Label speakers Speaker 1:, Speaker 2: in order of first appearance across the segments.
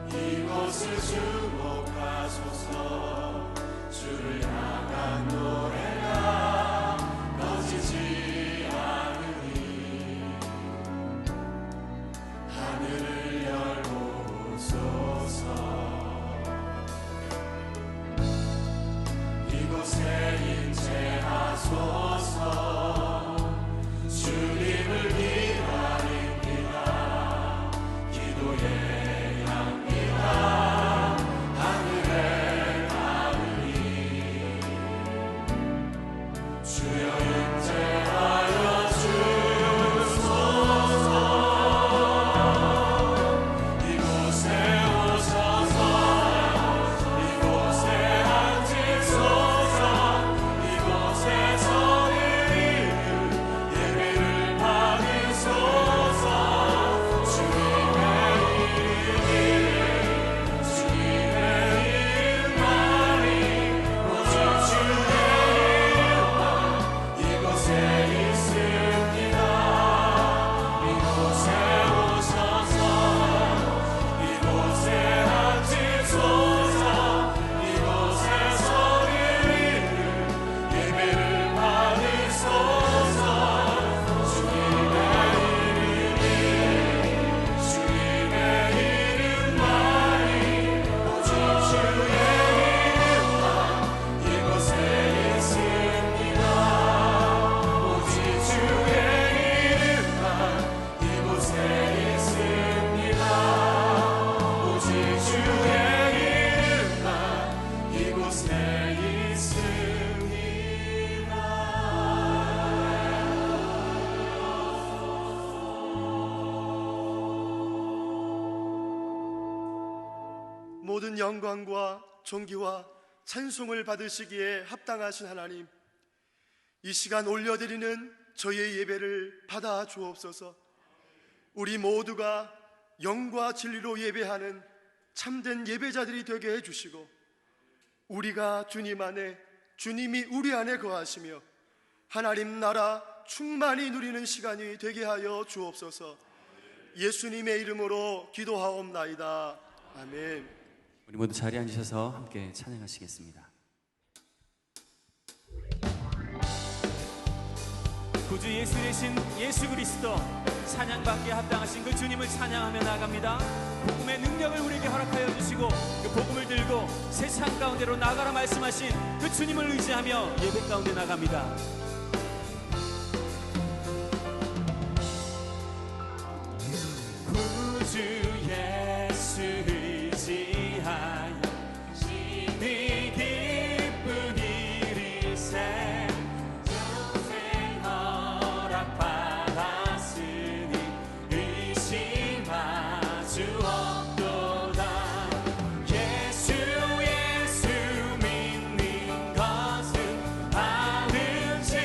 Speaker 1: 이곳을 주목하소서. 주를 향한 노래가 꺼지지 않으니 하늘을 열보소서. 이곳에 임재하소서. 주님을 기다립니다. 기도의 향기가 하늘에 닿으니 주여 임재하여 주소서. 이곳에 오셔서 이곳에 앉으소서. 이곳에서 예배를 받으소서. 주님의 이름만이 오직 주의 이름만 이곳에 있습니다. 이곳에 오셔서 이곳에 앉으소서. 이곳에서 예배를 받으소서. 주님의 이름만이 오직 주의 이름만 이곳에 있습니다. 오직 주의 이름만 이곳에 있습니다. 오직 주의 이름만 이곳에 있습니다.
Speaker 2: 모든 영광과 존귀와 찬송을 받으시기에 합당하신 하나님, 이 시간 올려드리는 저희의 예배를 받아 주옵소서. 우리 모두가 영과 진리로 예배하는 참된 예배자들이 되게 해주시고, 우리가 주님 안에, 주님이 우리 안에 거하시며 하나님 나라 충만히 누리는 시간이 되게 하여 주옵소서. 예수님의 이름으로 기도하옵나이다. 아멘.
Speaker 3: 우리 모두 자리에 앉으셔서 함께 찬양하시겠습니다.
Speaker 4: 구주 예수 되신 예수 그리스도, 찬양받기에 합당하신 그 주님을 찬양하며 나아갑니다. 복음의 능력을 우리에게 허락하여 주시고 그 복음을 들고 세상 가운데로 나가라 말씀하신 그 주님을 의지하며 예배 가운데 나갑니다.
Speaker 1: 구주 예수 의지하여 심히 기쁜 일일세. 평생 허락받았으니 의심할 수 없도다. 예수 믿는 것은 아는 죄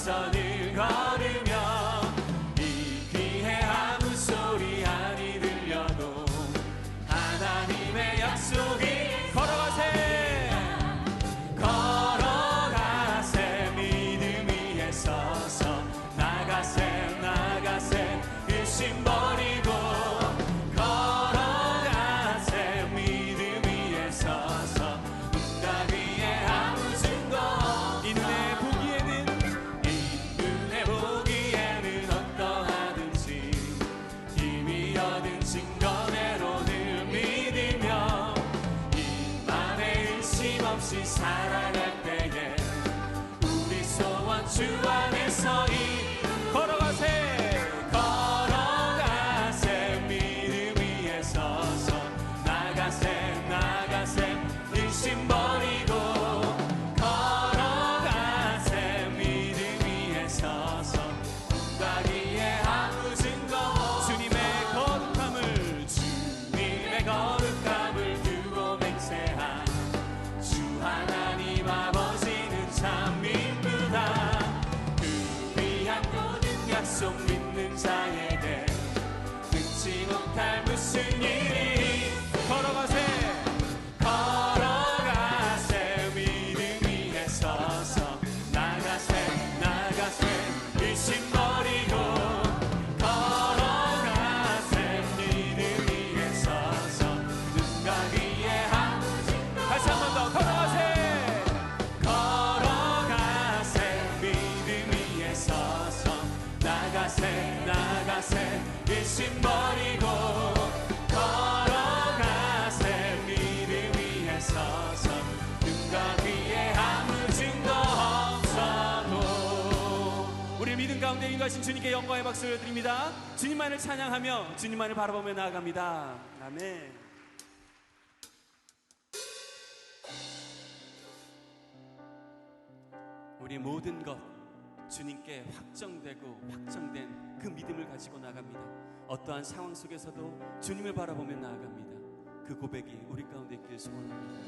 Speaker 1: 선을 걸으며 이 귀에 아무 소리 아니 들려도 하나님의 약속이 걸어가세 걸어가세 믿음 위에 서서 나가세 나가세 의심 버리고 걸어가세 믿음 위에 서서 눈가 위에 아무 증거 이 눈에 보기에는 어떠하든지 이미 얻은 증거대로 늘 믿으며 이 맘에 의심 없이 살아갈 때에 우리 소원 주 안에서 걸어가세 걸어가세 믿음 위에 서서 나가세 나가세 의심 버리고 걸어가세 믿음 위에 서서 눈가기에 아무 증거 주님의 거룩함을 두고 맹세한 주 하나님 아버지는 참 이쁘다 그 위한 모든 약속 믿는 자에게 끊지 못할 무슨 일이 걸어가세 걸어가세 믿음 위에 서서 나가세 나가세 의심 버리고 걸어가세 믿음 위에 서서 눈가 위에 아무 증거 다시 한 번 더 걸어가세 걸어가세 믿음 위에 서서 나가세 나가세 의심 버리고 걸어가세 믿음 위에 서서 눈가 위에 아무 증거 없어도
Speaker 4: 우리 믿음 가운데 인도하신 주님께 영광의 박수를 드립니다. 주님만을 찬양하며 주님만을 바라보며 나아갑니다. 아멘. 우리 모든 것 주님께 확정되고 확정된 그 믿음을 가지고 나갑니다. 어떠한 상황 속에서도 주님을 바라보며 나아갑니다. 그 고백이 우리 가운데 있길 소원합니다.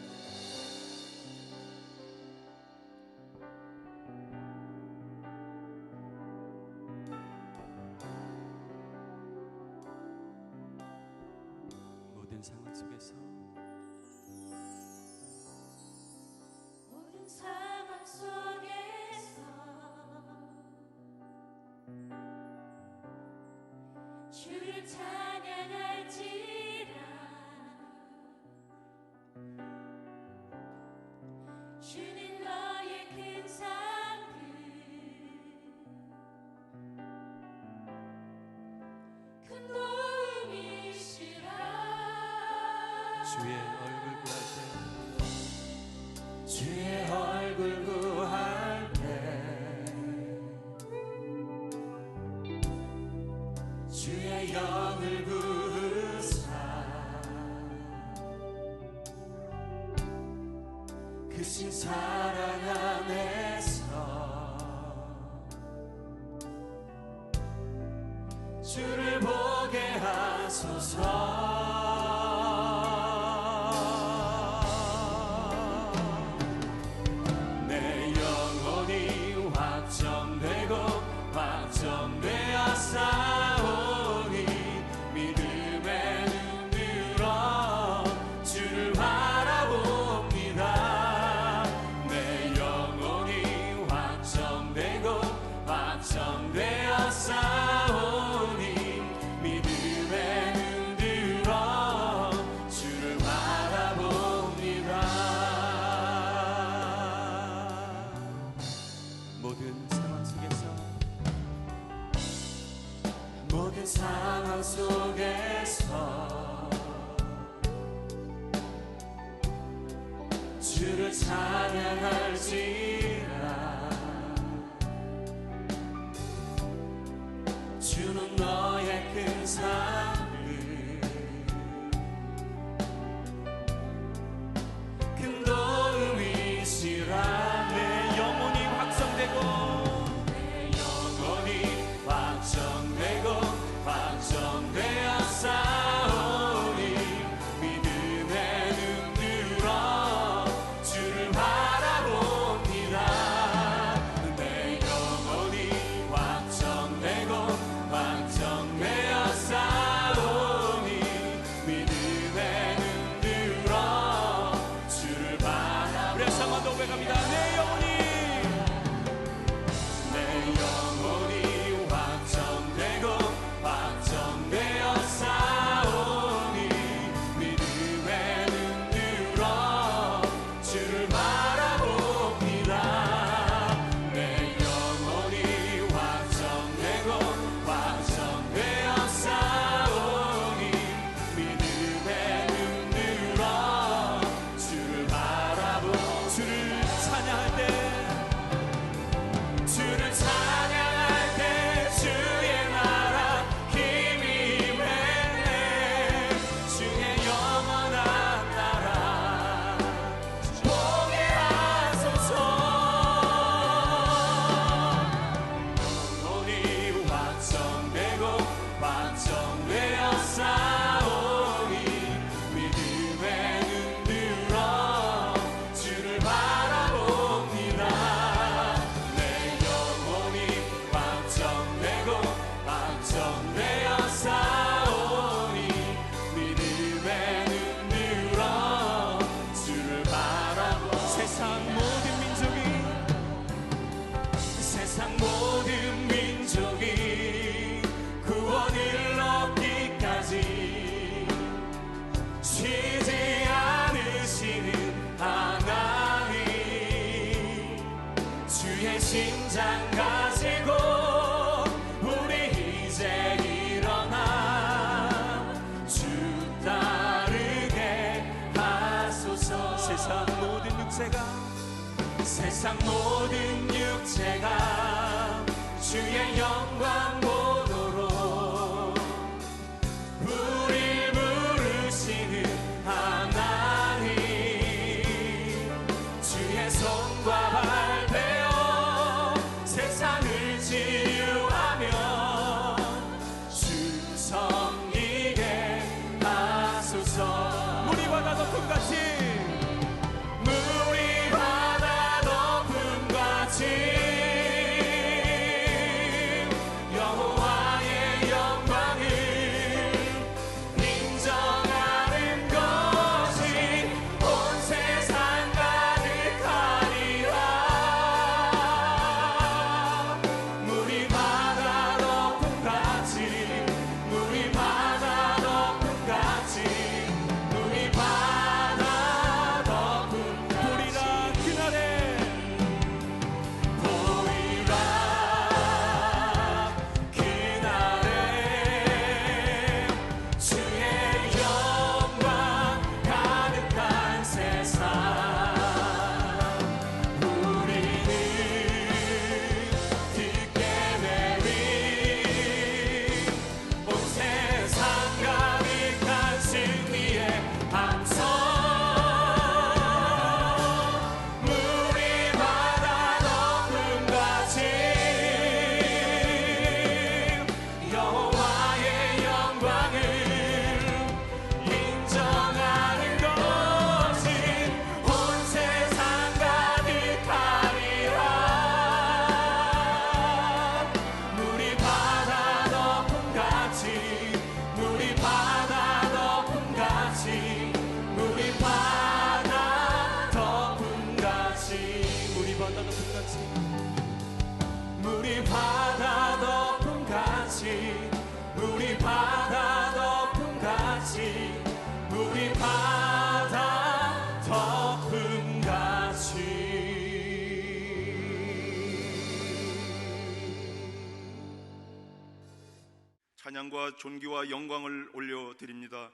Speaker 4: 모든 상황 속에서
Speaker 5: 모든 상황 속에서 주를 찬양할지라 주는 너의 큰 상급 큰 도움이시라
Speaker 4: 주의 얼굴 구할 때
Speaker 1: 주의 얼굴 구할 때 주의 영을 구으사 크신 사랑 안에서 주를 보게 하소서 내 영혼이 확정되고 확정되어 싸우니 믿음에 눈 들어 주를 바라봅니다 내 영혼이 확정되고 확정되어 싸우니 믿음에 눈 들어 주를 바라봅니다
Speaker 4: 모든 상황 속에서
Speaker 1: 모든 상황 속에서 주를 찬양할지라 주는 너의 큰 상급 큰 도움이시라
Speaker 4: 내 영혼이 확성되고
Speaker 1: 내 영혼이 확정되고 확정되어 싸우니 믿음에 눈 들어 주를 바라봅니다 세상 모든 육체가 주의 영광 보도록 우릴 부르시는 하나님, 주의 손과 발 베어 세상을 치유하며 주 섬기게 하소서.
Speaker 4: 물이 바다 덮음같이
Speaker 1: 여호와의 영광을 인정하는 것이 온 세상 가득하리라. 물이 바다 덮음같이, 물이 바다 덮음같이, 물이 바다 덮음같이
Speaker 4: 보리라 그날에
Speaker 1: 물이 바다 덮음같이, 물이 바다 덮음같이, 물이 바다 덮음같이.
Speaker 6: 찬양과 존귀와 영광을 올려드립니다.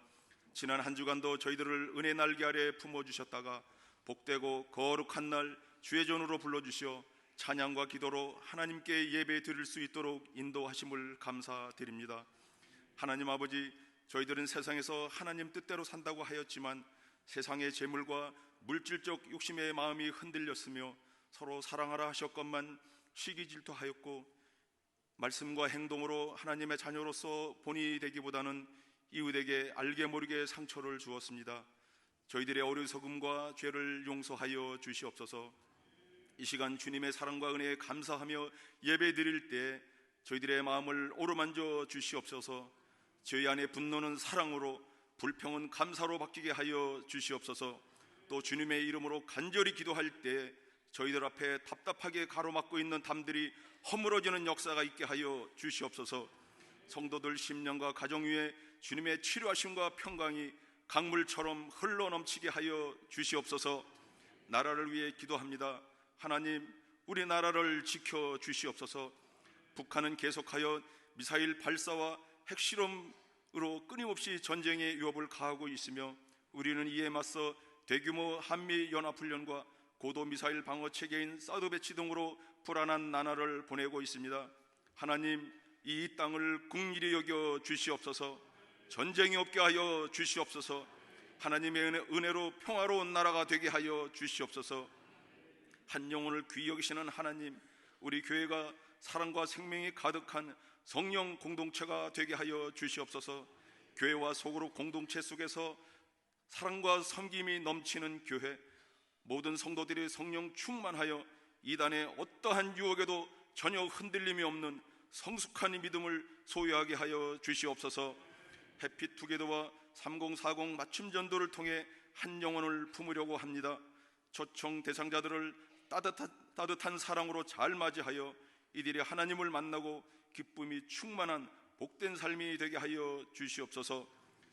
Speaker 6: 지난 한 주간도 저희들을 은혜 날개 아래 품어주셨다가 복되고 거룩한 날 주의 전으로 불러주시어 찬양과 기도로 하나님께 예배 드릴 수 있도록 인도하심을 감사드립니다. 하나님 아버지, 저희들은 세상에서 하나님 뜻대로 산다고 하였지만 세상의 재물과 물질적 욕심의 마음이 흔들렸으며 서로 사랑하라 하셨건만 시기 질투하였고 말씀과 행동으로 하나님의 자녀로서 본이 되기보다는 이웃에게 알게 모르게 상처를 주었습니다. 저희들의 어리석음과 죄를 용서하여 주시옵소서. 이 시간 주님의 사랑과 은혜에 감사하며 예배 드릴 때 저희들의 마음을 오르만져 주시옵소서. 저희 안에 분노는 사랑으로, 불평은 감사로 바뀌게 하여 주시옵소서. 또 주님의 이름으로 간절히 기도할 때 저희들 앞에 답답하게 가로막고 있는 담들이 허물어지는 역사가 있게 하여 주시옵소서. 성도들 심령과 가정 위에 주님의 치료하심과 평강이 강물처럼 흘러넘치게 하여 주시옵소서. 나라를 위해 기도합니다. 하나님, 우리나라를 지켜 주시옵소서. 북한은 계속하여 미사일 발사와 핵실험으로 끊임없이 전쟁의 위협을 가하고 있으며 우리는 이에 맞서 대규모 한미연합훈련과 고도미사일 방어 체계인 사드 배치 등으로 불안한 나날을 보내고 있습니다. 하나님, 이 땅을 긍휼히 여겨 주시옵소서. 전쟁이 없게 하여 주시옵소서. 하나님의 은혜로 평화로운 나라가 되게 하여 주시옵소서. 한 영혼을 귀히 여기시는 하나님, 우리 교회가 사랑과 생명이 가득한 성령 공동체가 되게 하여 주시옵소서. 교회와 소그룹 공동체 속에서 사랑과 섬김이 넘치는 교회, 모든 성도들이 성령 충만하여 이단의 어떠한 유혹에도 전혀 흔들림이 없는 성숙한 믿음을 소유하게 하여 주시옵소서. 해피투게더와 3040 맞춤 전도를 통해 한 영혼을 품으려고 합니다. 초청 대상자들을 따뜻한 사랑으로 잘 맞이하여 이들이 하나님을 만나고 기쁨이 충만한 복된 삶이 되게 하여 주시옵소서.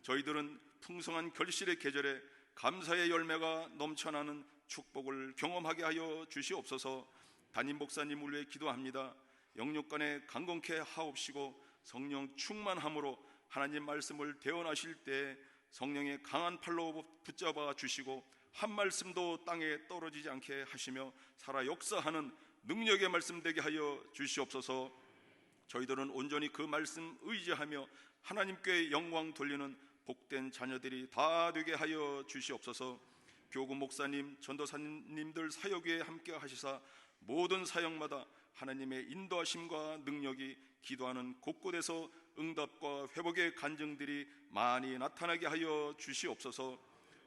Speaker 6: 저희들은 풍성한 결실의 계절에 감사의 열매가 넘쳐나는 축복을 경험하게 하여 주시옵소서. 담임 목사님을 위해 기도합니다. 영육간에 강건케 하옵시고 성령 충만함으로 하나님 말씀을 대언하실 때 성령의 강한 팔로 붙잡아 주시고 한 말씀도 땅에 떨어지지 않게 하시며 살아 역사하는 능력의 말씀 되게 하여 주시옵소서. 저희들은 온전히 그 말씀 의지하며 하나님께 영광 돌리는 복된 자녀들이 다 되게 하여 주시옵소서. 교구 목사님, 전도사님들 사역에 함께 하시사 모든 사역마다 하나님의 인도하심과 능력이 기도하는 곳곳에서 응답과 회복의 간증들이 많이 나타나게 하여 주시옵소서.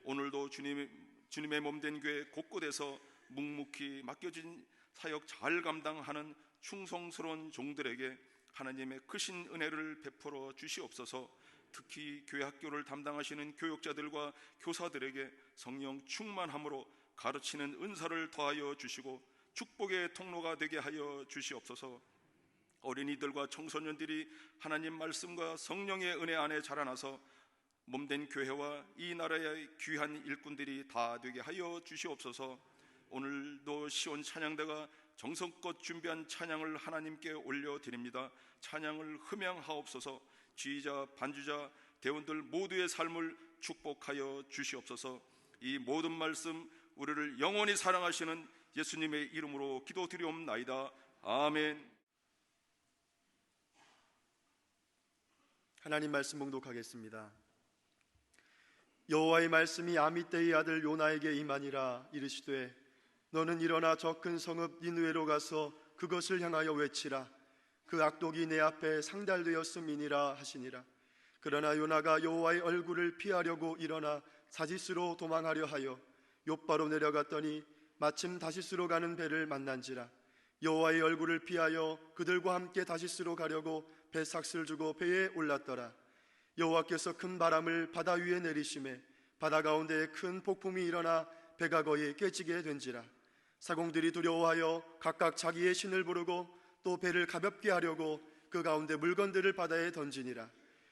Speaker 6: 오늘도 주님의 몸된 교회 곳곳에서 묵묵히 맡겨진 사역 잘 감당하는 충성스러운 종들에게 하나님의 크신 은혜를 베풀어 주시옵소서. 특히 교회 학교를 담당하시는 교육자들과 교사들에게 성령 충만함으로 가르치는 은사를 더하여 주시고 축복의 통로가 되게 하여 주시옵소서. 어린이들과 청소년들이 하나님 말씀과 성령의 은혜 안에 자라나서 몸된 교회와 이 나라의 귀한 일꾼들이 다 되게 하여 주시옵소서. 오늘도 시온 찬양대가 정성껏 준비한 찬양을 하나님께 올려드립니다. 찬양을 흠양하옵소서. 지휘자, 반주자, 대원들 모두의 삶을 축복하여 주시옵소서. 이 모든 말씀 우리를 영원히 사랑하시는 예수님의 이름으로 기도드리옵나이다. 아멘.
Speaker 2: 하나님 말씀 봉독하겠습니다. 여호와의 말씀이 아미떼의 아들 요나에게 임하니라. 이르시되 너는 일어나 저 큰 성읍 니느웨로 가서 그것을 향하여 외치라. 그 악독이 내 앞에 상달되었음이니라 하시니라. 그러나 요나가 여호와의 얼굴을 피하려고 일어나 다시스로 도망하려 하여 욥바로 내려갔더니 마침 다시스로 가는 배를 만난지라. 여호와의 얼굴을 피하여 그들과 함께 다시스로 가려고 배 삭슬 주고 배에 올랐더라. 여호와께서 큰 바람을 바다 위에 내리심에 바다 가운데에 큰 폭풍이 일어나 배가 거의 깨지게 된지라. 사공들이 두려워하여 각각 자기의 신을 부르고 또 배를 가볍게 하려고 그 가운데 물건들을 바다에 던지니라.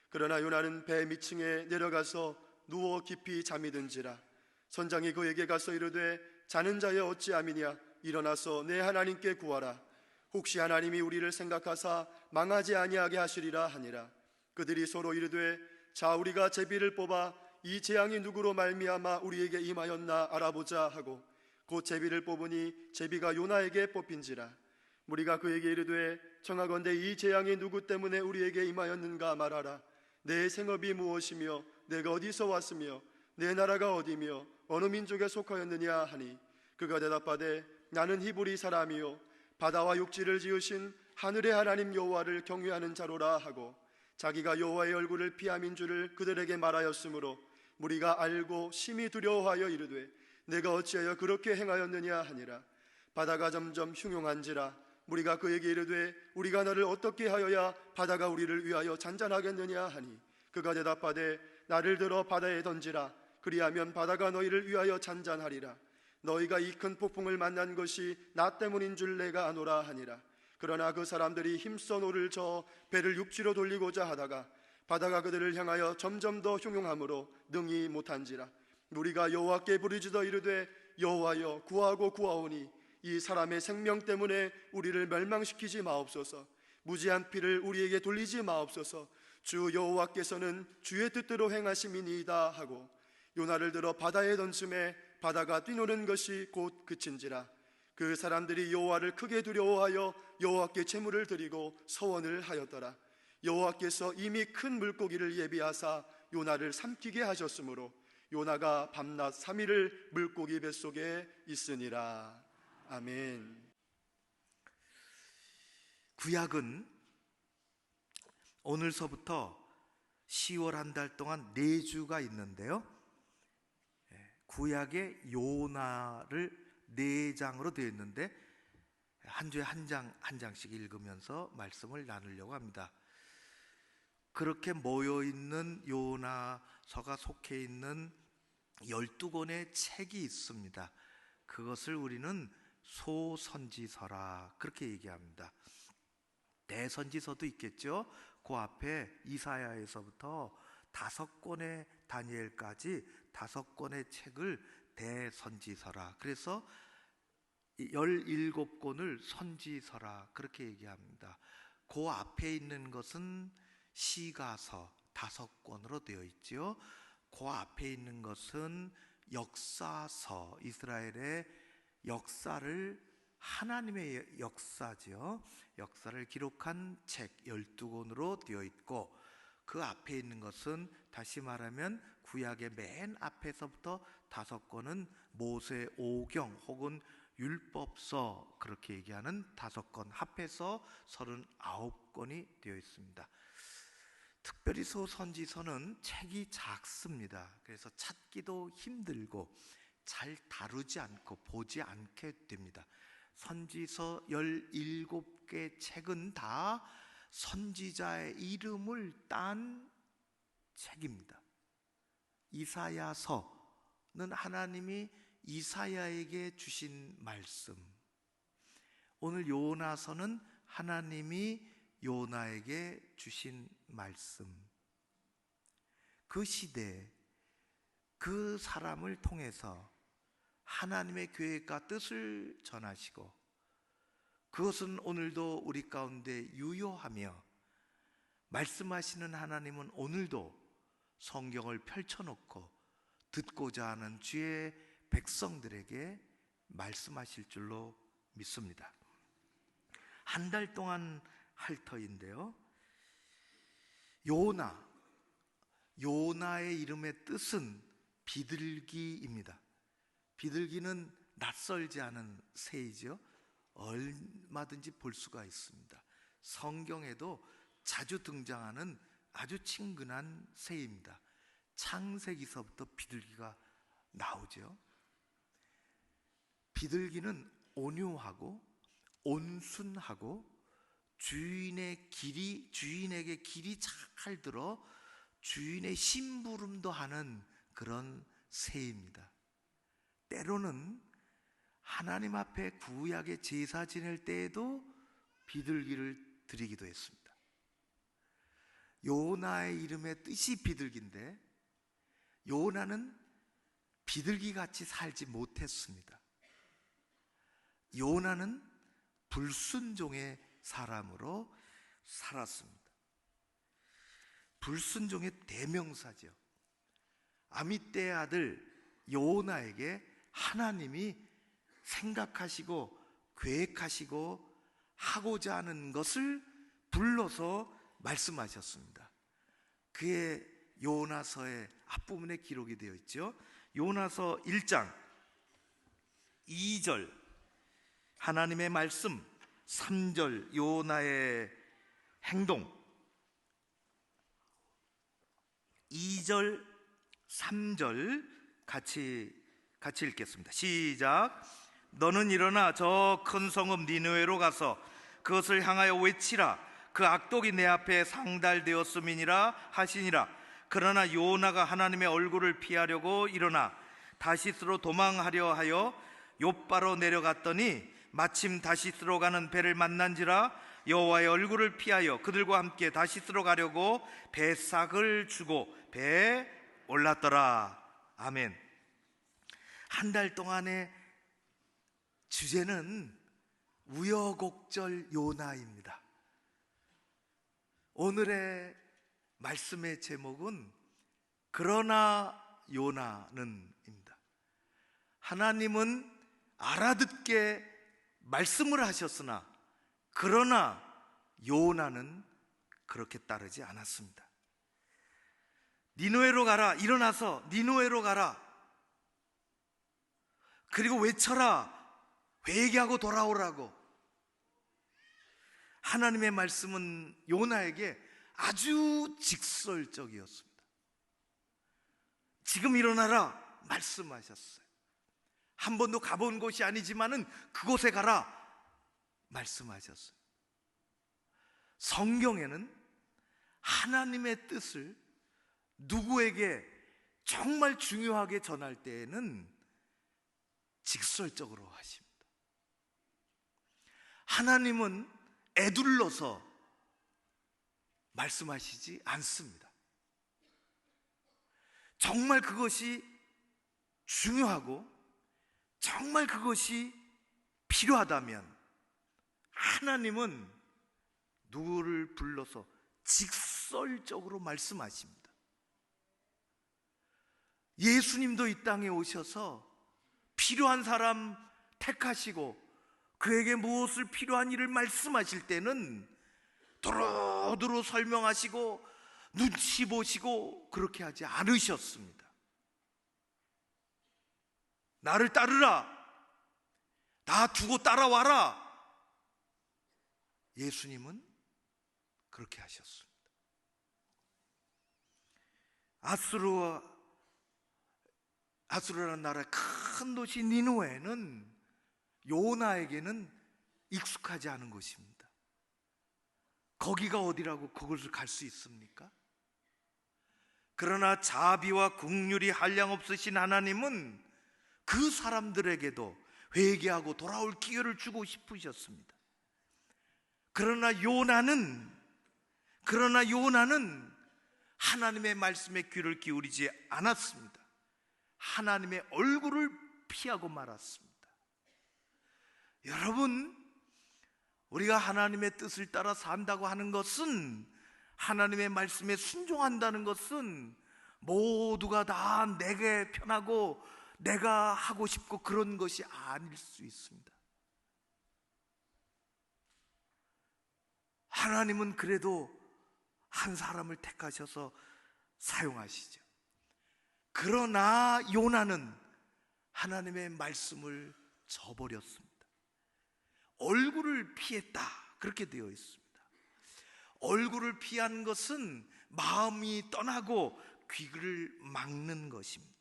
Speaker 2: 그러나 요나는 배 밑층에 내려가서 누워 깊이 잠이 든지라. 선장이 그에게 가서 이르되 자는 자여 어찌함이냐. 일어나서 내 하나님께 구하라. 혹시 하나님이 우리를 생각하사 망하지 아니하게 하시리라 하니라. 그들이 서로 이르되 자 우리가 제비를 뽑아 이 재앙이 누구로 말미암아 우리에게 임하였나 알아보자 하고 곧 제비를 뽑으니 제비가 요나에게 뽑힌지라. 무리가 그에게 이르되 청하건대 이 재앙이 누구 때문에 우리에게 임하였는가 말하라. 내 생업이 무엇이며 내가 어디서 왔으며 내 나라가 어디며 어느 민족에 속하였느냐 하니 그가 대답하되 나는 히브리 사람이요 바다와 육지를 지으신 하늘의 하나님 여호와를 경외하는 자로라 하고 자기가 여호와의 얼굴을 피함인 줄을 그들에게 말하였으므로 무리가 알고 심히 두려워하여 이르되 내가 어찌하여 그렇게 행하였느냐 하니라. 바다가 점점 흉흉한지라. 무리가 그에게 이르되 우리가 너를 어떻게 하여야 바다가 우리를 위하여 잔잔하겠느냐 하니 그가 대답하되 나를 들어 바다에 던지라. 그리하면 바다가 너희를 위하여 잔잔하리라. 너희가 이 큰 폭풍을 만난 것이 나 때문인 줄 내가 아노라 하니라. 그러나 그 사람들이 힘써 노를 저어 배를 육지로 돌리고자 하다가 바다가 그들을 향하여 점점 더 흉흉함으로 능히 못한지라. 우리가 여호와께 부르짖어 이르되 여호와여 구하고 구하오니 이 사람의 생명 때문에 우리를 멸망시키지 마옵소서. 무지한 피를 우리에게 돌리지 마옵소서. 주 여호와께서는 주의 뜻대로 행하심이니이다 하고 요나를 들어 바다에 던짐에 바다가 뛰노는 것이 곧 그친지라. 그 사람들이 여호와를 크게 두려워하여 여호와께 제물을 드리고 서원을 하였더라. 여호와께서 이미 큰 물고기를 예비하사 요나를 삼키게 하셨으므로 요나가 밤낮 3일을 물고기 뱃속에 있으니라. 아멘.
Speaker 7: 구약은 오늘서부터 10월 한 달 동안 4주가 있는데요, 구약의 요나를 4장으로 되어 있는데 한 주에 한 장씩 읽으면서 말씀을 나누려고 합니다. 그렇게 모여있는 요나서가 속해 있는 12권의 책이 있습니다. 그것을 우리는 소선지서라 그렇게 얘기합니다. 대선지서도 있겠죠. 그 앞에 이사야에서부터 5권의 다니엘까지 5권의 책을 대선지서라, 그래서 17권을 선지서라 그렇게 얘기합니다. 그 앞에 있는 것은 시가서 5권으로 되어 있죠. 그 앞에 있는 것은 역사서, 이스라엘의 역사를, 하나님의 역사죠, 역사를 기록한 책 12권으로 되어 있고, 그 앞에 있는 것은 다시 말하면 구약의 맨 앞에서부터 5권은 모세 오경 혹은 율법서, 그렇게 얘기하는 5권 합해서 39권이 되어 있습니다. 특별히 선지서는 책이 작습니다. 그래서 찾기도 힘들고 잘 다루지 않고 보지 않게 됩니다. 선지서 17개 책은 다 선지자의 이름을 딴 책입니다. 이사야서는 하나님이 이사야에게 주신 말씀, 오늘 요나서는 하나님이 요나에게 주신 말씀, 그 시대 그 사람을 통해서 하나님의 계획과 뜻을 전하시고, 그것은 오늘도 우리 가운데 유효하며, 말씀하시는 하나님은 오늘도 성경을 펼쳐놓고 듣고자 하는 주의 백성들에게 말씀하실 줄로 믿습니다. 한 달 동안 할 터인데요, 요나의 이름의 뜻은 비둘기입니다. 비둘기는 낯설지 않은 새이죠. 얼마든지 볼 수가 있습니다. 성경에도 자주 등장하는 아주 친근한 새입니다. 창세기서부터 비둘기가 나오죠. 비둘기는 온유하고 온순하고 주인에게 길이 잘 들어 주인의 심부름도 하는 그런 새입니다. 때로는 하나님 앞에 구약의 제사 지낼 때에도 비둘기를 드리기도 했습니다. 요나의 이름의 뜻이 비둘기인데, 요나는 비둘기같이 살지 못했습니다. 요나는 불순종의 사람으로 살았습니다. 불순종의 대명사죠. 아미떼의 아들 요나에게 하나님이 생각하시고 계획하시고 하고자 하는 것을 불러서 말씀하셨습니다. 그의 요나서의 앞부분에 기록이 되어 있죠. 요나서 1장 2절 하나님의 말씀, 3절 요나의 행동, 2절 3절 같이 읽겠습니다. 시작. 너는 일어나 저 큰 성읍 니느웨로 가서 그것을 향하여 외치라. 그 악독이 내 앞에 상달되었음이니라 하시니라. 그러나 요나가 하나님의 얼굴을 피하려고 일어나 다시스로 도망하려 하여 욥바로 내려갔더니 마침 다시스로 가는 배를 만난지라. 여호와의 얼굴을 피하여 그들과 함께 다시스로 가려고 배삭을 주고 배에 올랐더라. 아멘. 한 달 동안의 주제는 우여곡절 요나입니다. 오늘의 말씀의 제목은 그러나 요나는입니다. 하나님은 알아듣게 말씀을 하셨으나 그러나 요나는 그렇게 따르지 않았습니다. 니느웨로 가라. 일어나서 니느웨로 가라. 그리고 외쳐라. 회개하고 돌아오라고. 하나님의 말씀은 요나에게 아주 직설적이었습니다. 지금 일어나라 말씀하셨어요. 한 번도 가본 곳이 아니지만은 그곳에 가라 말씀하셨어요. 성경에는 하나님의 뜻을 누구에게 정말 중요하게 전할 때에는 직설적으로 하십니다. 하나님은 에둘러서 말씀하시지 않습니다. 정말 그것이 중요하고 정말 그것이 필요하다면 하나님은 누구를 불러서 직설적으로 말씀하십니다. 예수님도 이 땅에 오셔서 필요한 사람 택하시고 그에게 무엇을 필요한 일을 말씀하실 때는 도로도로 설명하시고 눈치 보시고 그렇게 하지 않으셨습니다. 나를 따르라, 나 두고 따라와라. 예수님은 그렇게 하셨습니다. 아수르라는 나라의 큰 도시 니느웨는 요나에게는 익숙하지 않은 곳입니다. 거기가 어디라고 그곳을 갈 수 있습니까? 그러나 자비와 긍휼이 한량없으신 하나님은 그 사람들에게도 회개하고 돌아올 기회를 주고 싶으셨습니다. 그러나 요나는 하나님의 말씀에 귀를 기울이지 않았습니다. 하나님의 얼굴을 피하고 말았습니다. 여러분, 우리가 하나님의 뜻을 따라 산다고 하는 것은, 하나님의 말씀에 순종한다는 것은 모두가 다 내게 편하고 내가 하고 싶고 그런 것이 아닐 수 있습니다. 하나님은 그래도 한 사람을 택하셔서 사용하시죠. 그러나 요나는 하나님의 말씀을 저버렸습니다. 얼굴을 피했다, 그렇게 되어 있습니다. 얼굴을 피한 것은 마음이 떠나고 귀를 막는 것입니다.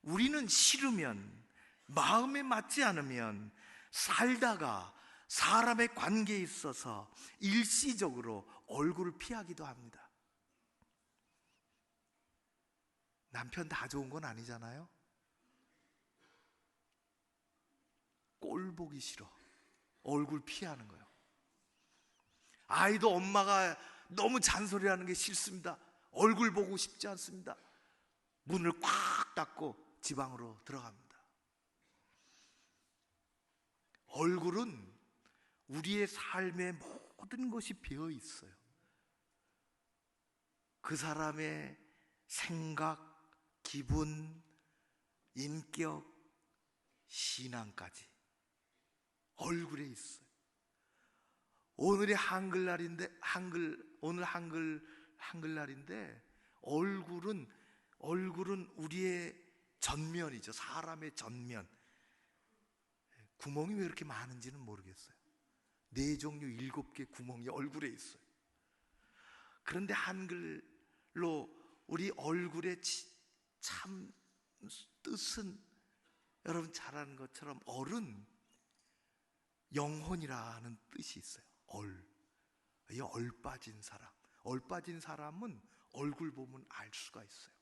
Speaker 7: 우리는 싫으면, 마음에 맞지 않으면 살다가 사람의 관계에 있어서 일시적으로 얼굴을 피하기도 합니다. 남편 다 좋은 건 아니잖아요. 꼴 보기 싫어, 얼굴 피하는 거예요. 아이도 엄마가 너무 잔소리하는 게 싫습니다. 얼굴 보고 싶지 않습니다. 문을 꽉 닫고 집 안으로 들어갑니다. 얼굴은 우리의 삶의 모든 것이 배어 있어요. 그 사람의 생각, 기분, 인격, 신앙까지 얼굴에 있어요. 오늘이 오늘 한글날인데 얼굴은 우리의 전면이죠. 사람의 전면. 구멍이 왜 이렇게 많은지는 모르겠어요. 4종류 7개 구멍이 얼굴에 있어요. 그런데 한글로 우리 얼굴의 참 뜻은 여러분 잘 아는 것처럼 얼은 영혼이라는 뜻이 있어요. 이 얼빠진 사람. 얼빠진 사람은 얼굴 보면 알 수가 있어요.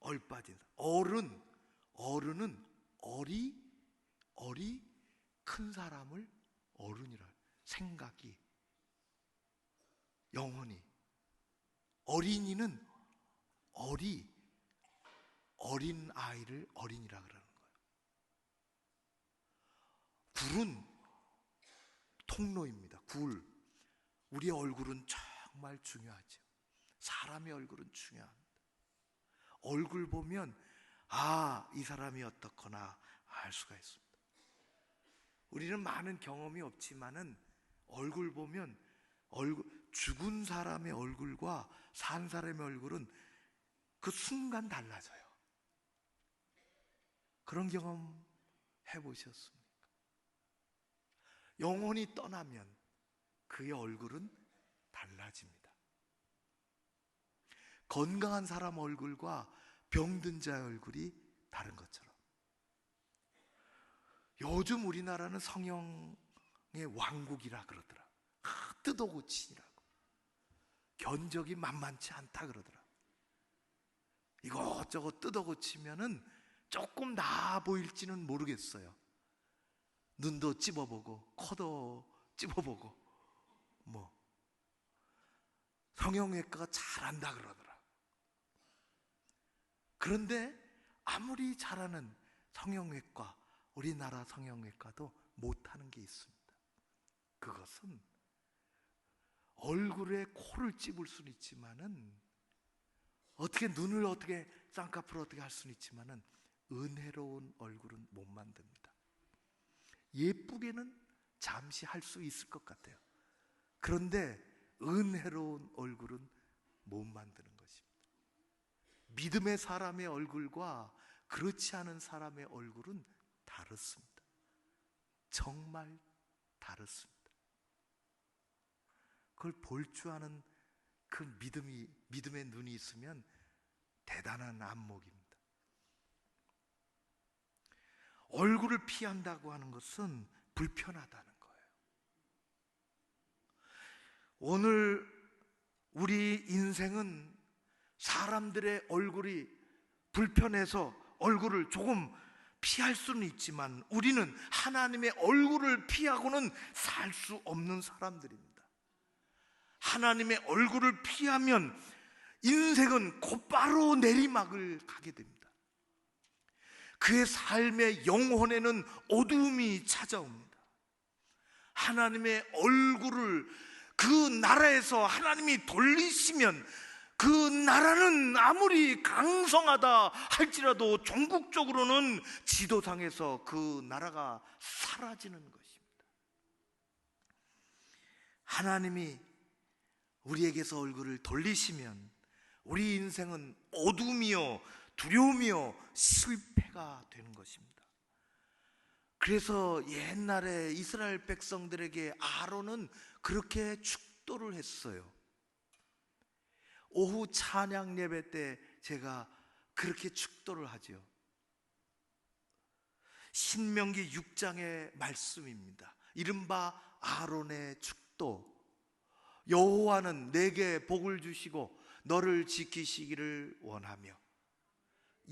Speaker 7: 얼빠진 사람. 어른은 얼이 큰 사람을 어른이라, 생각이, 영혼이. 어린이는 어린 아이를 어린이라 그러는 거예요. 굴은 통로입니다. 굴. 우리의 얼굴은 정말 중요하죠. 사람의 얼굴은 중요합니다. 얼굴 보면 이 사람이 어떻거나 알 수가 있습니다. 우리는 많은 경험이 없지만은 얼굴 보면 죽은 사람의 얼굴과 산 사람의 얼굴은 그 순간 달라져요. 그런 경험 해보셨습니까? 영혼이 떠나면 그의 얼굴은 달라집니다. 건강한 사람 얼굴과 병든 자의 얼굴이 다른 것처럼 요즘 우리나라는 성형의 왕국이라 그러더라. 뜯어고치라고. 견적이 만만치 않다 그러더라. 이것저것 뜯어고치면은 조금 나아 보일지는 모르겠어요. 눈도 찝어보고 코도 찝어보고 성형외과가 잘한다 그러더라. 그런데 아무리 잘하는 성형외과, 우리나라 성형외과도 못하는 게 있습니다. 그것은 얼굴에 코를 찝을 수는 있지만은 어떻게 눈을 어떻게 쌍꺼풀을 어떻게 할 수는 있지만은 은혜로운 얼굴은 못 만듭니다. 예쁘게는 잠시 할 수 있을 것 같아요. 그런데 은혜로운 얼굴은 못 만드는 것입니다. 믿음의 사람의 얼굴과 그렇지 않은 사람의 얼굴은 다릅니다. 정말 다릅니다. 그걸 볼 줄 아는 그 믿음의 눈이 있으면 대단한 안목입니다. 얼굴을 피한다고 하는 것은 불편하다는 거예요. 오늘 우리 인생은 사람들의 얼굴이 불편해서 얼굴을 조금 피할 수는 있지만 우리는 하나님의 얼굴을 피하고는 살 수 없는 사람들입니다. 하나님의 얼굴을 피하면 인생은 곧바로 내리막을 가게 됩니다. 그의 삶의 영혼에는 어두움이 찾아옵니다. 하나님의 얼굴을 그 나라에서 하나님이 돌리시면 그 나라는 아무리 강성하다 할지라도 종국적으로는 지도상에서 그 나라가 사라지는 것입니다. 하나님이 우리에게서 얼굴을 돌리시면 우리 인생은 어둠이요 두려움이요 실패가 되는 것입니다. 그래서 옛날에 이스라엘 백성들에게 아론은 그렇게 축도를 했어요. 오후 찬양 예배 때 제가 그렇게 축도를 하죠. 신명기 6장의 말씀입니다. 이른바 아론의 축도. 여호와는 내게 복을 주시고 너를 지키시기를 원하며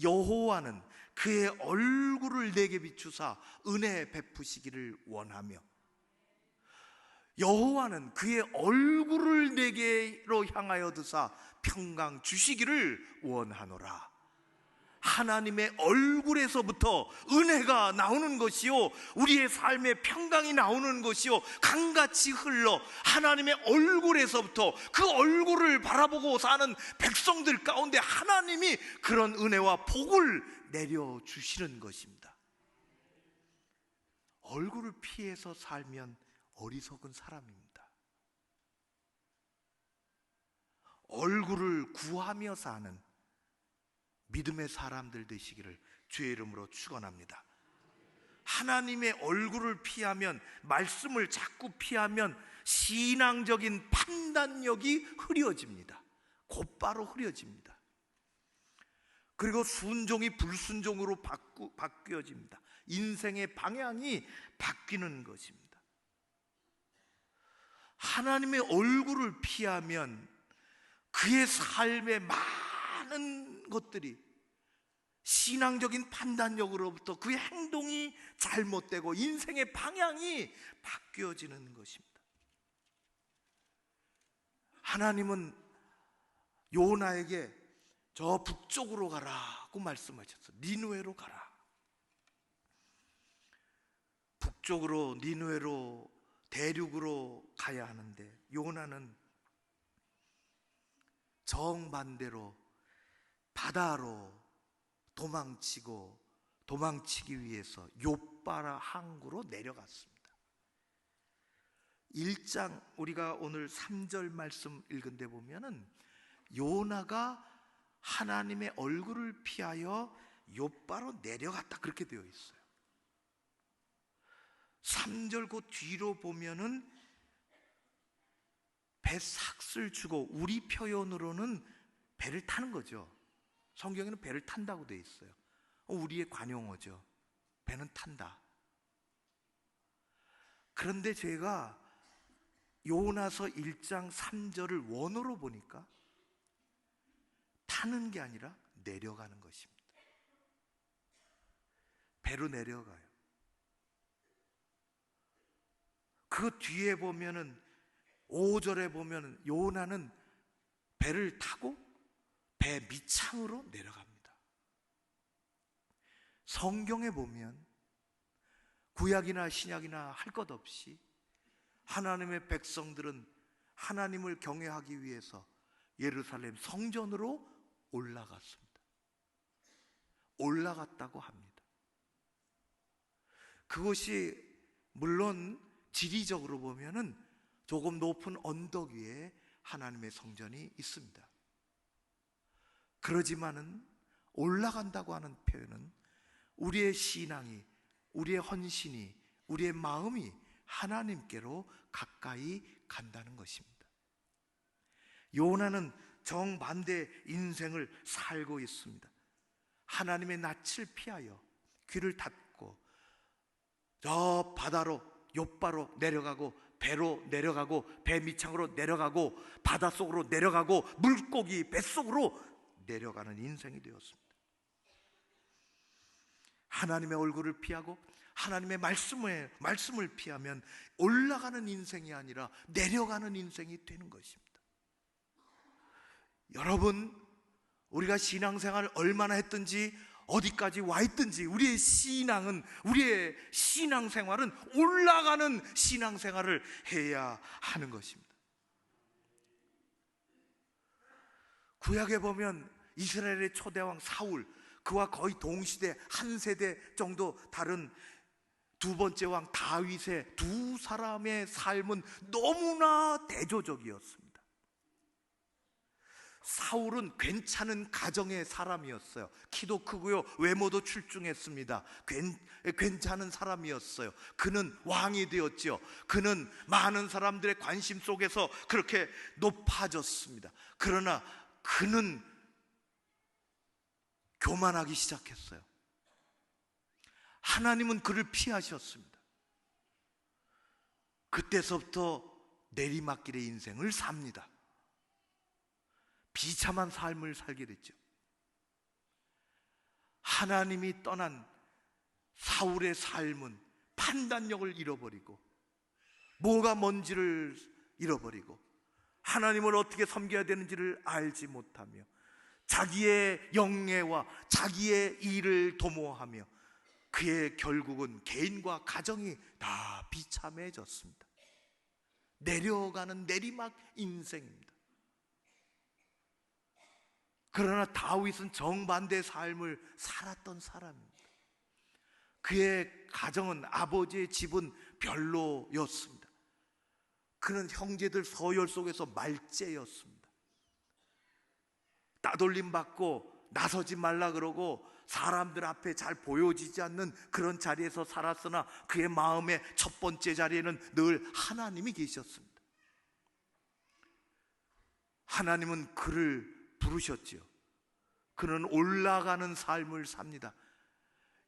Speaker 7: 여호와는 그의 얼굴을 내게 비추사 은혜 베푸시기를 원하며 여호와는 그의 얼굴을 내게로 향하여 드사 평강 주시기를 원하노라. 하나님의 얼굴에서부터 은혜가 나오는 것이요 우리의 삶의 평강이 나오는 것이요 강같이 흘러 하나님의 얼굴에서부터 그 얼굴을 바라보고 사는 백성들 가운데 하나님이 그런 은혜와 복을 내려주시는 것입니다. 얼굴을 피해서 살면 어리석은 사람입니다. 얼굴을 구하며 사는 믿음의 사람들 되시기를 주의 이름으로 축원합니다. 하나님의 얼굴을 피하면, 말씀을 자꾸 피하면 신앙적인 판단력이 흐려집니다. 곧바로 흐려집니다. 그리고 순종이 불순종으로 바뀌어집니다. 인생의 방향이 바뀌는 것입니다. 하나님의 얼굴을 피하면 그의 삶의 많은 것들이 신앙적인 판단력으로부터 그의 행동이 잘못되고 인생의 방향이 바뀌어지는 것입니다. 하나님은 요나에게 저 북쪽으로 가라고 말씀하셨어요. 니느웨로 가라. 북쪽으로 니느웨로 대륙으로 가야 하는데 요나는 정반대로 바다로 도망치기 위해서 욥바라 항구로 내려갔습니다. 1장 우리가 오늘 3절 말씀 읽은 데 보면은 요나가 하나님의 얼굴을 피하여 욥바로 내려갔다 그렇게 되어 있어요. 3절 그 뒤로 보면은 배 삭슬 주고 우리 표현으로는 배를 타는 거죠. 성경에는 배를 탄다고 되어 있어요. 우리의 관용어죠. 배는 탄다. 그런데 제가 요나서 1장 3절을 원어로 보니까 타는 게 아니라 내려가는 것입니다. 배로 내려가요. 그 뒤에 보면은 5절에 보면은 요나는 배를 타고 배 밑창으로 내려갑니다. 성경에 보면 구약이나 신약이나 할 것 없이 하나님의 백성들은 하나님을 경외하기 위해서 예루살렘 성전으로 올라갔습니다. 올라갔다고 합니다. 그것이 물론 지리적으로 보면은 조금 높은 언덕 위에 하나님의 성전이 있습니다. 그러지만은 올라간다고 하는 표현은 우리의 신앙이, 우리의 헌신이, 우리의 마음이 하나님께로 가까이 간다는 것입니다. 요나는 정반대 인생을 살고 있습니다. 하나님의 낯을 피하여 귀를 닫고 저 바다로, 욥바로 내려가고, 배로 내려가고, 배 밑창으로 내려가고, 바닷속으로 내려가고, 물고기 뱃속으로 내려가는 인생이 되었습니다. 하나님의 얼굴을 피하고 하나님의 말씀을 피하면 올라가는 인생이 아니라 내려가는 인생이 되는 것입니다. 여러분, 우리가 신앙생활을 얼마나 했든지 어디까지 와 있든지 우리의 신앙생활은 올라가는 신앙생활을 해야 하는 것입니다. 구약에 보면 이스라엘의 초대왕 사울, 그와 거의 동시대 한 세대 정도 다른 두 번째 왕 다윗의 두 사람의 삶은 너무나 대조적이었습니다. 사울은 괜찮은 가정의 사람이었어요. 키도 크고요, 외모도 출중했습니다. 괜찮은 사람이었어요. 그는 왕이 되었죠. 그는 많은 사람들의 관심 속에서 그렇게 높아졌습니다. 그러나 그는 교만하기 시작했어요. 하나님은 그를 피하셨습니다. 그때서부터 내리막길의 인생을 삽니다. 비참한 삶을 살게 됐죠. 하나님이 떠난 사울의 삶은 판단력을 잃어버리고, 뭐가 뭔지를 잃어버리고, 하나님을 어떻게 섬겨야 되는지를 알지 못하며 자기의 영예와 자기의 일을 도모하며 그의 결국은 개인과 가정이 다 비참해졌습니다. 내려가는 내리막 인생입니다. 그러나 다윗은 정반대의 삶을 살았던 사람입니다. 그의 가정은, 아버지의 집은 별로였습니다. 그는 형제들 서열 속에서 말째였습니다. 따돌림 받고 나서지 말라 그러고 사람들 앞에 잘 보여지지 않는 그런 자리에서 살았으나 그의 마음의 첫 번째 자리에는 늘 하나님이 계셨습니다. 하나님은 그를 부르셨지요. 그는 올라가는 삶을 삽니다.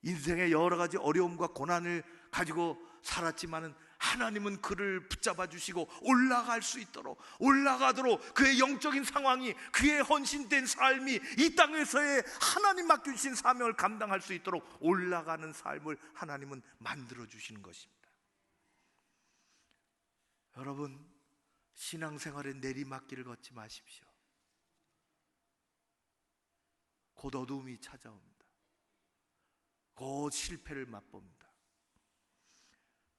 Speaker 7: 인생의 여러 가지 어려움과 고난을 가지고 살았지만은 하나님은 그를 붙잡아 주시고 올라갈 수 있도록, 올라가도록 그의 영적인 상황이, 그의 헌신된 삶이 이 땅에서의 하나님 맡겨주신 사명을 감당할 수 있도록 올라가는 삶을 하나님은 만들어 주시는 것입니다. 여러분, 신앙생활의 내리막길을 걷지 마십시오. 곧 어두움이 찾아옵니다. 곧 실패를 맛봅니다.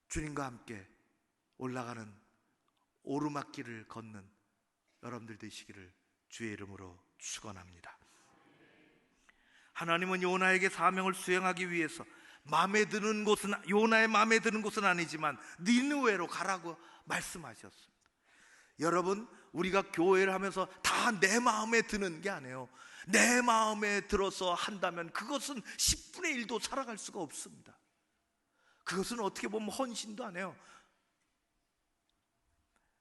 Speaker 7: 주님과 함께 올라가는 오르막길을 걷는 여러분들 되시기를 주의 이름으로 축원합니다. 하나님은 요나에게 사명을 수행하기 위해서 요나의 마음에 드는 곳은 아니지만 니느웨로 가라고 말씀하셨습니다. 여러분, 우리가 교회를 하면서 다 내 마음에 드는 게 아니에요. 내 마음에 들어서 한다면 그것은 10분의 1도 살아갈 수가 없습니다. 그것은 어떻게 보면 헌신도 안 해요.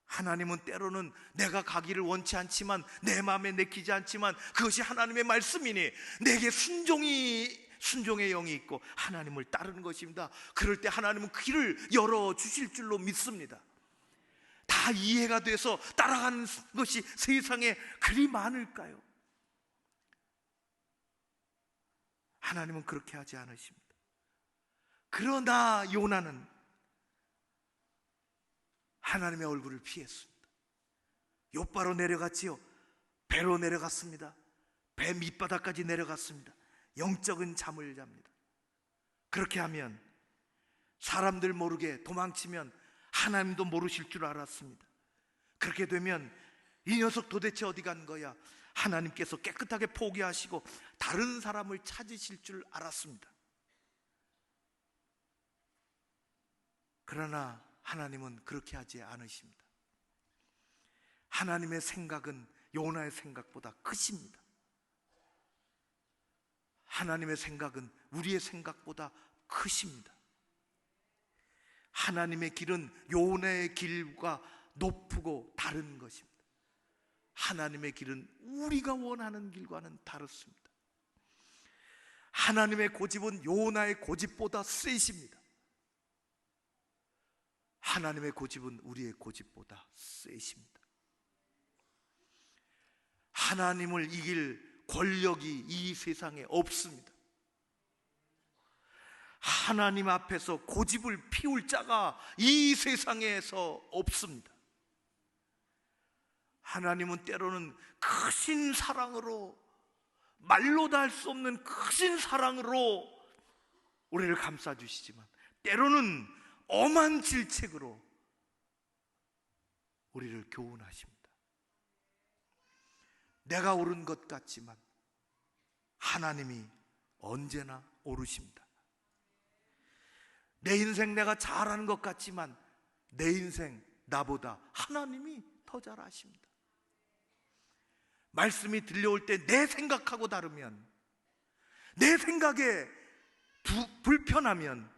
Speaker 7: 하나님은 때로는 내가 가기를 원치 않지만, 내 마음에 내키지 않지만 그것이 하나님의 말씀이니 내게 순종의 영이 있고 하나님을 따르는 것입니다. 그럴 때 하나님은 길을 열어주실 줄로 믿습니다. 다 이해가 돼서 따라가는 것이 세상에 그리 많을까요? 하나님은 그렇게 하지 않으십니다. 그러나 요나는 하나님의 얼굴을 피했습니다. 욥바로 내려갔지요. 배로 내려갔습니다. 배 밑바닥까지 내려갔습니다. 영적인 잠을 잡니다. 그렇게 하면 사람들 모르게 도망치면 하나님도 모르실 줄 알았습니다. 그렇게 되면 이 녀석 도대체 어디 간 거야? 하나님께서 깨끗하게 포기하시고 다른 사람을 찾으실 줄 알았습니다. 그러나 하나님은 그렇게 하지 않으십니다. 하나님의 생각은 요나의 생각보다 크십니다. 하나님의 생각은 우리의 생각보다 크십니다. 하나님의 길은 요나의 길과 높고 다른 것입니다. 하나님의 길은 우리가 원하는 길과는 다릅니다. 하나님의 고집은 요나의 고집보다 세십니다. 하나님의 고집은 우리의 고집보다 세십니다. 하나님을 이길 권력이 이 세상에 없습니다. 하나님 앞에서 고집을 피울 자가 이 세상에서 없습니다. 하나님은 때로는 크신 사랑으로, 말로 다 할 수 없는 크신 사랑으로 우리를 감싸주시지만, 때로는 엄한 질책으로 우리를 교훈하십니다. 내가 옳은 것 같지만 하나님이 언제나 옳으십니다. 내 인생 내가 잘하는 것 같지만 내 인생 나보다 하나님이 더 잘 아십니다. 말씀이 들려올 때 내 생각하고 다르면, 내 생각에 불편하면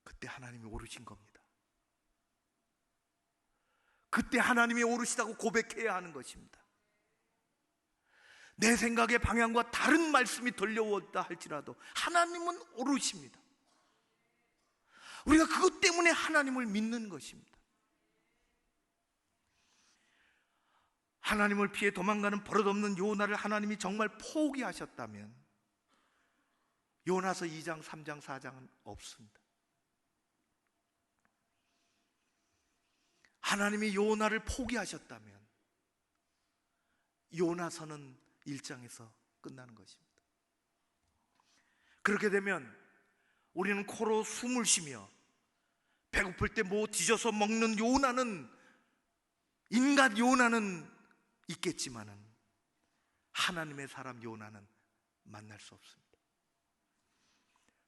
Speaker 7: 그때 하나님이 옳으신 겁니다. 그때 하나님이 옳으시다고 고백해야 하는 것입니다. 내 생각의 방향과 다른 말씀이 들려왔다 할지라도 하나님은 옳으십니다. 우리가 그것 때문에 하나님을 믿는 것입니다. 하나님을 피해 도망가는 버릇없는 요나를 하나님이 정말 포기하셨다면 요나서 2장, 3장, 4장은 없습니다. 하나님이 요나를 포기하셨다면 요나서는 1장에서 끝나는 것입니다. 그렇게 되면 우리는 코로 숨을 쉬며 배고플 때 뭐 뒤져서 먹는 요나는, 인간 요나는 있겠지만은 하나님의 사람 요나는 만날 수 없습니다.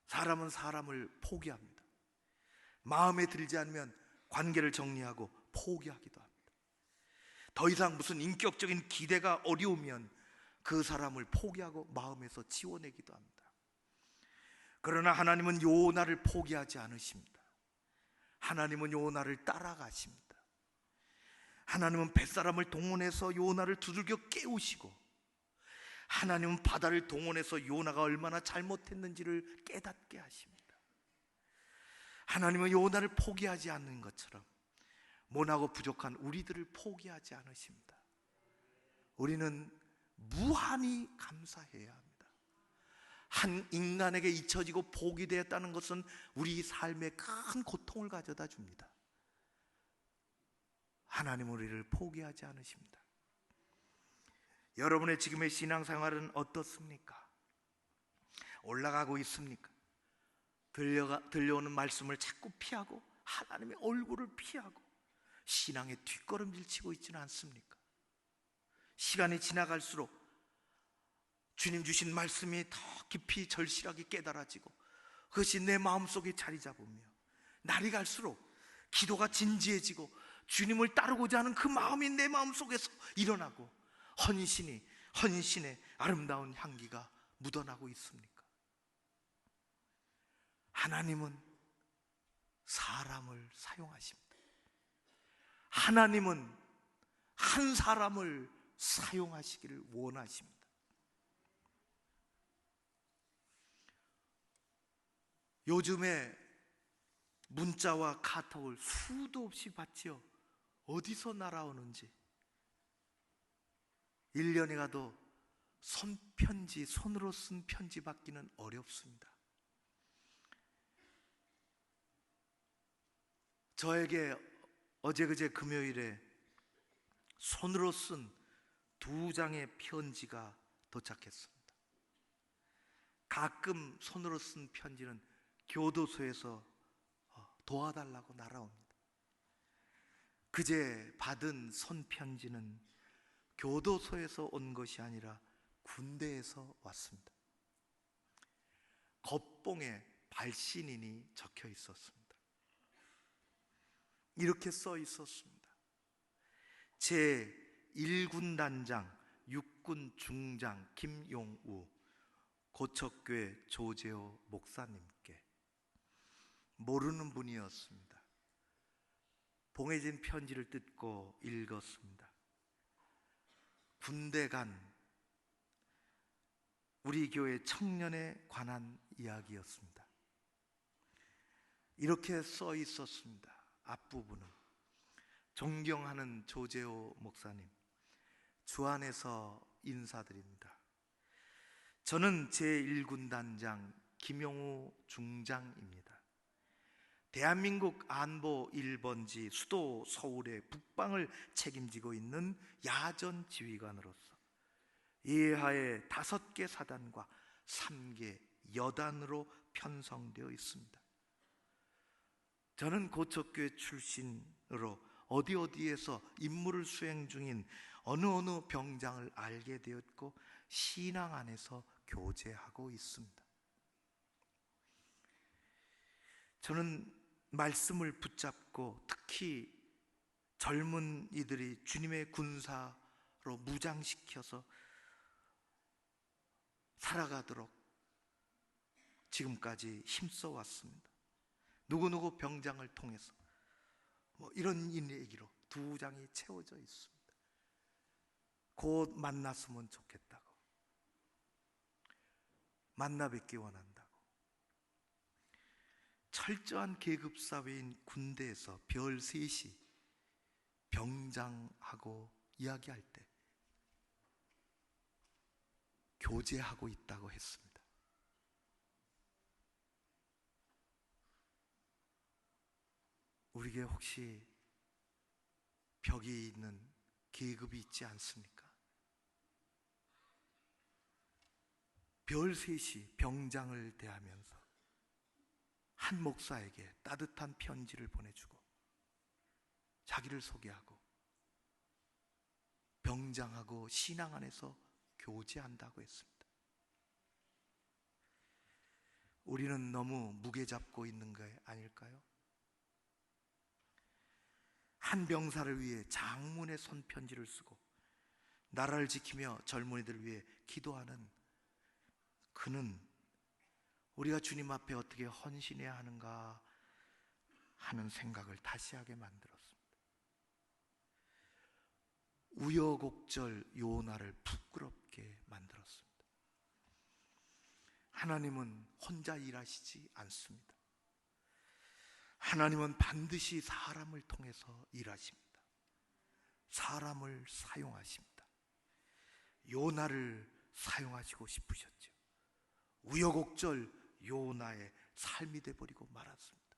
Speaker 7: 사람은 사람을 포기합니다. 마음에 들지 않으면 관계를 정리하고 포기하기도 합니다. 더 이상 무슨 인격적인 기대가 어려우면 그 사람을 포기하고 마음에서 지워내기도 합니다. 그러나 하나님은 요나를 포기하지 않으십니다. 하나님은 요나를 따라가십니다. 하나님은 뱃사람을 동원해서 요나를 두들겨 깨우시고, 하나님은 바다를 동원해서 요나가 얼마나 잘못했는지를 깨닫게 하십니다. 하나님은 요나를 포기하지 않는 것처럼 모나고 부족한 우리들을 포기하지 않으십니다. 우리는 무한히 감사해야 합니다. 한 인간에게 잊혀지고 포기되었다는 것은 우리 삶에 큰 고통을 가져다 줍니다. 하나님은 우리를 포기하지 않으십니다. 여러분의 지금의 신앙생활은 어떻습니까? 올라가고 있습니까? 들려오는 말씀을 자꾸 피하고 하나님의 얼굴을 피하고 신앙에 뒷걸음질 치고 있지는 않습니까? 시간이 지나갈수록 주님 주신 말씀이 더 깊이 절실하게 깨달아지고 그것이 내 마음속에 자리 잡으며, 날이 갈수록 기도가 진지해지고 주님을 따르고자 하는 그 마음이 내 마음속에서 일어나고 헌신의 아름다운 향기가 묻어나고 있습니까? 하나님은 사람을 사용하십니다. 하나님은 한 사람을 사용하시기를 원하십니다. 요즘에 문자와 카톡을 수도 없이 받지요. 어디서 날아오는지. 1년이 가도 손편지, 손으로 쓴 편지 받기는 어렵습니다. 저에게 어제 그제 금요일에 손으로 쓴 2장의 편지가 도착했습니다. 가끔 손으로 쓴 편지는 교도소에서 도와달라고 날아옵니다. 그제 받은 손편지는 교도소에서 온 것이 아니라 군대에서 왔습니다. 겉봉에 발신인이 적혀 있었습니다. 이렇게 써 있었습니다. 제 1군 단장 6군 중장 김용우 고척교회 조재호 목사님께. 모르는 분이었습니다. 봉해진 편지를 뜯고 읽었습니다. 군대 간 우리 교회 청년에 관한 이야기였습니다. 이렇게 써 있었습니다. 앞부분은 존경하는 조재호 목사님, 주 안에서 인사드립니다. 저는 제1군 단장 김용우 중장입니다. 대한민국 안보 1번지 수도 서울의 북방을 책임지고 있는 야전 지휘관으로서 예하에 5개 사단과 3개 여단으로 편성되어 있습니다. 저는 고척교회 출신으로 어디에서 임무를 수행 중인 어느 병장을 알게 되었고 신앙 안에서 교제하고 있습니다. 저는 말씀을 붙잡고 특히 젊은 이들이 주님의 군사로 무장시켜서 살아가도록 지금까지 힘써 왔습니다. 누구누구 병장을 통해서 이런 얘기로 2장이 채워져 있습니다. 곧 만났으면 좋겠다고, 만나 뵙기 원한다고. 철저한 계급사회인 군대에서 별 3시 병장하고 이야기할 때 교제하고 있다고 했습니다. 우리에게 혹시 벽이 있는 계급이 있지 않습니까? 별 3시 병장을 대하면서 한 목사에게 따뜻한 편지를 보내주고 자기를 소개하고 병장하고 신앙 안에서 교제한다고 했습니다. 우리는 너무 무게 잡고 있는 거 아닐까요? 한 병사를 위해 장문의 손편지를 쓰고 나라를 지키며 젊은이들을 위해 기도하는 그는 우리가 주님 앞에 어떻게 헌신해야 하는가 하는 생각을 다시 하게 만들었습니다. 우여곡절 요나를 부끄럽게 만들었습니다. 하나님은 혼자 일하시지 않습니다. 하나님은 반드시 사람을 통해서 일하십니다. 사람을 사용하십니다. 요나를 사용하시고 싶으셨죠. 우여곡절 요나의 삶이 되어버리고 말았습니다.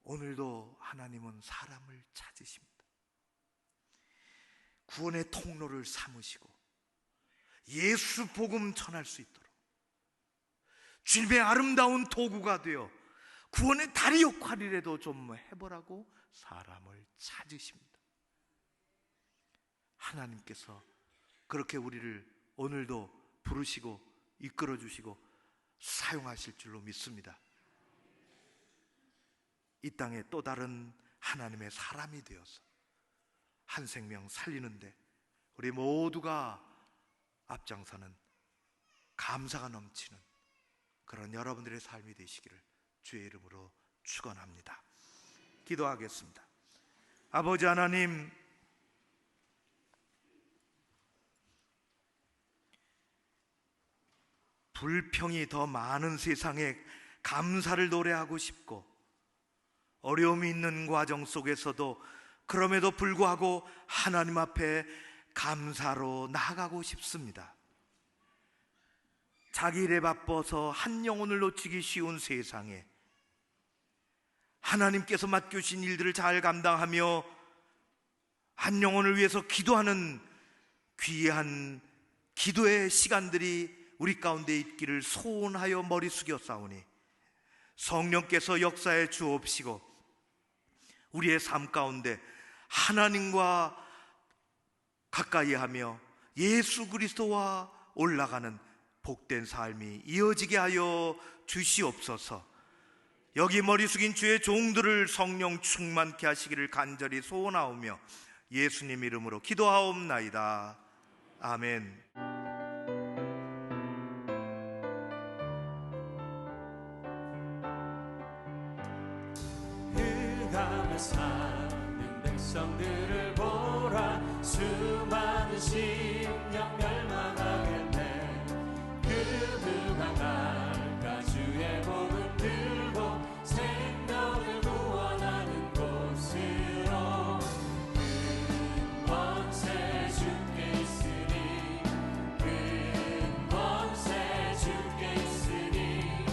Speaker 7: 오늘도 하나님은 사람을 찾으십니다. 구원의 통로를 삼으시고 예수 복음 전할 수 있도록 주님의 아름다운 도구가 되어 구원의 다리 역할이라도 좀 해보라고 사람을 찾으십니다. 하나님께서 그렇게 우리를 오늘도 부르시고 이끌어 주시고 사용하실 줄로 믿습니다. 이 땅에 또 다른 하나님의 사람이 되어서 한 생명 살리는데 우리 모두가 앞장서는 감사가 넘치는 그런 여러분들의 삶이 되시기를 주의 이름으로 축원합니다. 기도하겠습니다. 아버지 하나님, 불평이 더 많은 세상에 감사를 노래하고 싶고 어려움이 있는 과정 속에서도 그럼에도 불구하고 하나님 앞에 감사로 나아가고 싶습니다. 자기 일에 바빠서 한 영혼을 놓치기 쉬운 세상에 하나님께서 맡겨주신 일들을 잘 감당하며 한 영혼을 위해서 기도하는 귀한 기도의 시간들이 우리 가운데 있기를 소원하여 머리 숙여 싸우니 성령께서 역사해 주옵시고 우리의 삶 가운데 하나님과 가까이하며 예수 그리스도와 올라가는 복된 삶이 이어지게 하여 주시옵소서. 여기 머리 숙인 주의 종들을 성령 충만케 하시기를 간절히 소원하오며 예수님 이름으로 기도하옵나이다. 아멘.
Speaker 1: 흑암에 사는 백성들을 보라. 수많은 심령 멸망하겠네. 그 흑암 갈까 주의 복음 들고 생명을 구원하는 곳으로. 큰 권세 주께 있으니 큰 권세 주께 있으니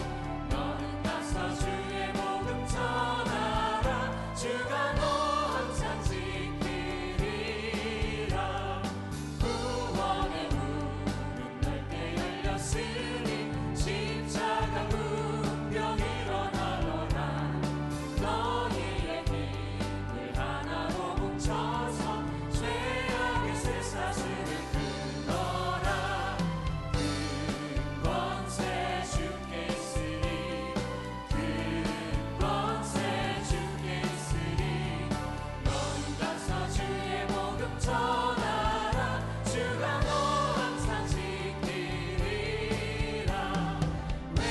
Speaker 1: 너는 가서 주의 복음 전하라. 주가 너 항상 지키리라. 구원의 문은 넓게 열렸으니 십자가 운명 일어나거라. 너희의 힘을 하나로 뭉쳐서 죄악의 쇠사슬을 끊어라. 큰 권세 주께 있으니 큰 권세 주께 있으니 너는 가서 주의 복음 전하라. 주가 너 항상 지키리라. 왜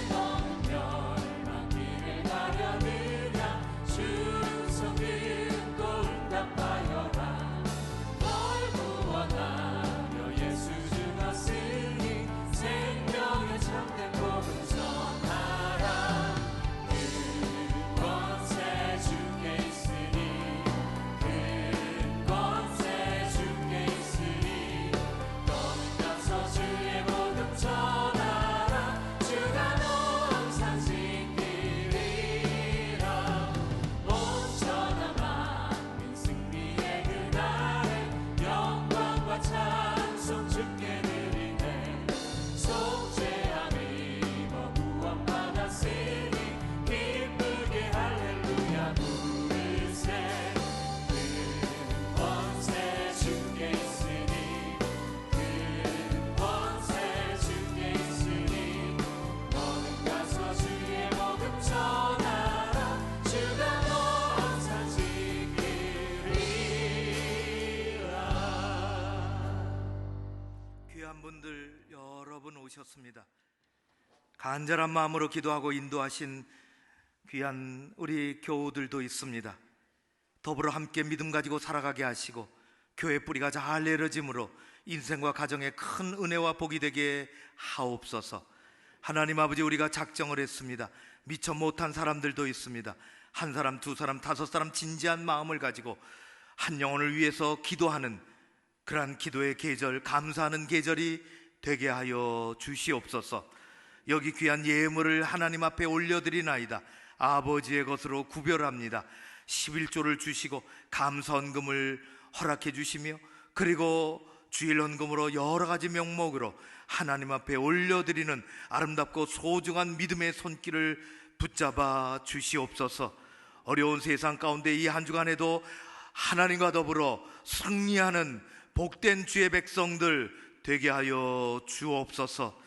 Speaker 1: 너는 멸망길을 가려느냐. 주는 손 듣고 응답하여라. 널 구원하려 예수 주 왔으니 생명의 참된 복음 전하라. 큰 권세 주께 있으니 큰 권세 주께 있으니 너는 가서 주의 복음 전하라. 주가 너 항상 지키리라. 온전한 만민 승리의 그날에 영광과 찬송 주께 드리네. 속죄함 입어 구원받았으니 기쁘게 할렐루야 부르세. 큰 권세 주께 있으니 큰 권세 주께 있으니 너는 가서 주의 복음 전하라. 주가 너 항상 지키리라.
Speaker 7: 귀한 분들 여러분 오셨습니다. 간절한 마음으로 기도하고 인도하신 귀한 우리 교우들도 있습니다. 더불어 함께 믿음 가지고 살아가게 하시고 교회 뿌리가 잘 내려짐으로 인생과 가정에 큰 은혜와 복이 되게 하옵소서. 하나님 아버지, 우리가 작정을 했습니다. 미처 못한 사람들도 있습니다. 한 사람, 두 사람, 다섯 사람 진지한 마음을 가지고 한 영혼을 위해서 기도하는 그러한 기도의 계절, 감사하는 계절이 되게 하여 주시옵소서. 여기 귀한 예물을 하나님 앞에 올려드리나이다. 아버지의 것으로 구별합니다. 11조를 주시고 감사헌금을 허락해 주시며, 그리고 주일헌금으로 여러 가지 명목으로 하나님 앞에 올려드리는 아름답고 소중한 믿음의 손길을 붙잡아 주시옵소서. 어려운 세상 가운데 이 한 주간에도 하나님과 더불어 승리하는 복된 주의 백성들 되게 하여 주옵소서.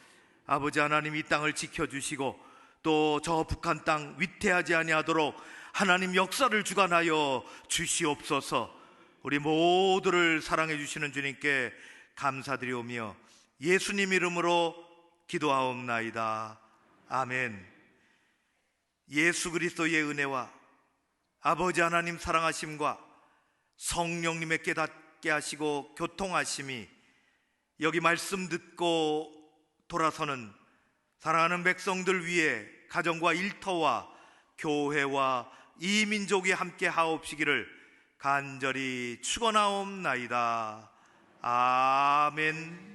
Speaker 7: 아버지 하나님, 이 땅을 지켜주시고 또 저 북한 땅 위태하지 아니하도록 하나님 역사를 주관하여 주시옵소서. 우리 모두를 사랑해 주시는 주님께 감사드리오며 예수님 이름으로 기도하옵나이다. 아멘. 예수 그리스도의 은혜와 아버지 하나님 사랑하심과 성령님의 깨닫게 하시고 교통하심이 여기 말씀 듣고 돌아서는 사랑하는 백성들 위해 가정과 일터와 교회와 이 민족이 함께 하옵시기를 간절히 축원하옵나이다. 아멘.